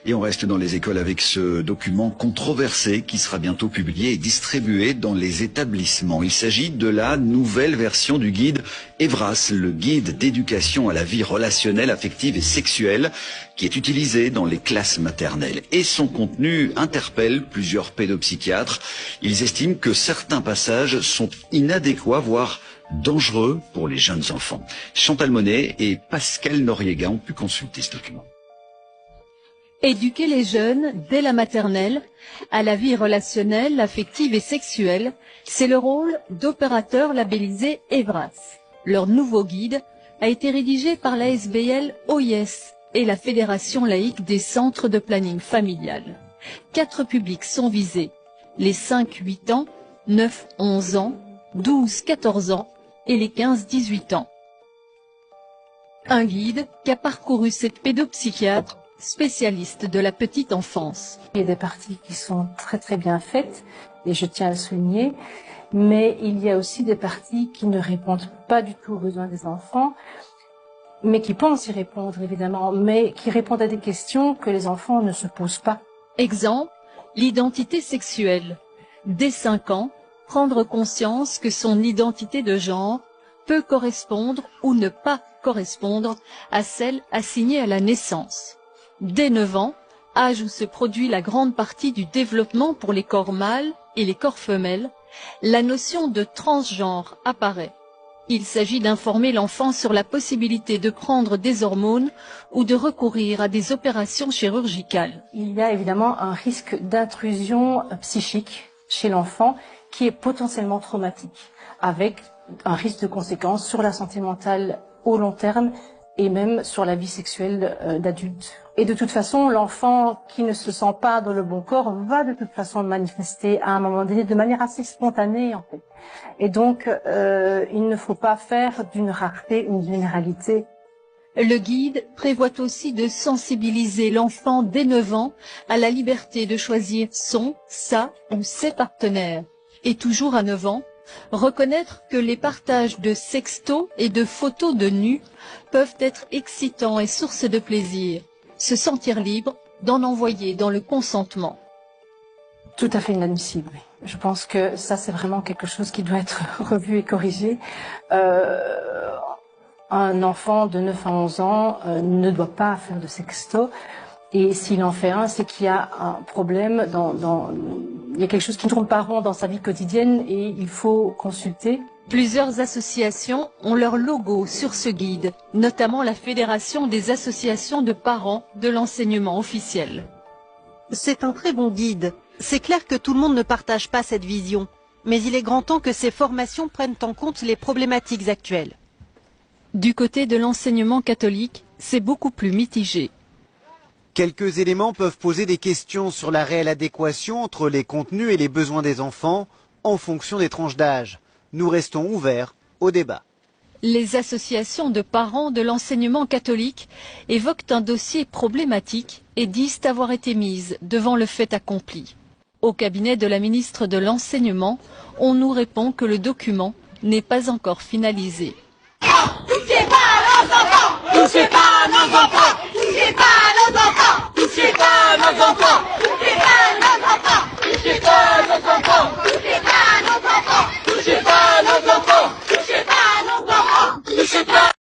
Et on reste dans les écoles avec ce document controversé qui sera bientôt publié et distribué dans les établissements. Il s'agit de la nouvelle version du guide Evras, le guide d'éducation à la vie relationnelle, affective et sexuelle, qui est utilisé dans les classes maternelles. Et son contenu interpelle plusieurs pédopsychiatres. Ils estiment que certains passages sont inadéquats, voire dangereux pour les jeunes enfants. Chantal Monet et Pascal Noriega ont pu consulter ce document. Éduquer les jeunes dès la maternelle à la vie relationnelle, affective et sexuelle, c'est le rôle d'opérateurs labellisés Evras. Leur nouveau guide a été rédigé par la SBL OIS et la Fédération laïque des centres de planning familial. 4 publics sont visés, les 5-8 ans, 9-11 ans, 12-14 ans et les 15-18 ans. Un guide qu'a parcouru cette pédopsychiatre spécialiste de la petite enfance. Il y a des parties qui sont très bien faites, et je tiens à le souligner, mais il y a aussi des parties qui ne répondent pas du tout aux besoins des enfants, mais qui pensent y répondre évidemment, mais qui répondent à des questions que les enfants ne se posent pas. Exemple, l'identité sexuelle. Dès 5 ans, prendre conscience que son identité de genre peut correspondre ou ne pas correspondre à celle assignée à la naissance. Dès 9 ans, âge où se produit la grande partie du développement pour les corps mâles et les corps femelles, la notion de transgenre apparaît. Il s'agit d'informer l'enfant sur la possibilité de prendre des hormones ou de recourir à des opérations chirurgicales. Il y a évidemment un risque d'intrusion psychique chez l'enfant qui est potentiellement traumatique, avec un risque de conséquences sur la santé mentale au long terme et même sur la vie sexuelle d'adulte. Et de toute façon, l'enfant qui ne se sent pas dans le bon corps va de toute façon le manifester à un moment donné de manière assez spontanée en fait. Et donc, il ne faut pas faire d'une rareté une généralité. Le guide prévoit aussi de sensibiliser l'enfant dès 9 ans à la liberté de choisir son, sa ou ses partenaires. Et toujours à 9 ans, reconnaître que les partages de sextos et de photos de nus peuvent être excitants et source de plaisir. Se sentir libre d'en envoyer dans le consentement. Tout à fait inadmissible. Je pense que ça, c'est vraiment quelque chose qui doit être revu et corrigé. Un enfant de 9 à 11 ans ne doit pas faire de sexto. Et s'il en fait un, c'est qu'il y a un problème il y a quelque chose qui ne tourne pas rond dans sa vie quotidienne et il faut consulter. Plusieurs associations ont leur logo sur ce guide, notamment la Fédération des associations de parents de l'enseignement officiel. C'est un très bon guide. C'est clair que tout le monde ne partage pas cette vision, mais il est grand temps que ces formations prennent en compte les problématiques actuelles. Du côté de l'enseignement catholique, c'est beaucoup plus mitigé. Quelques éléments peuvent poser des questions sur la réelle adéquation entre les contenus et les besoins des enfants en fonction des tranches d'âge. Nous restons ouverts au débat. Les associations de parents de l'enseignement catholique évoquent un dossier problématique et disent avoir été mises devant le fait accompli. Au cabinet de la ministre de l'Enseignement, on nous répond que le document n'est pas encore finalisé.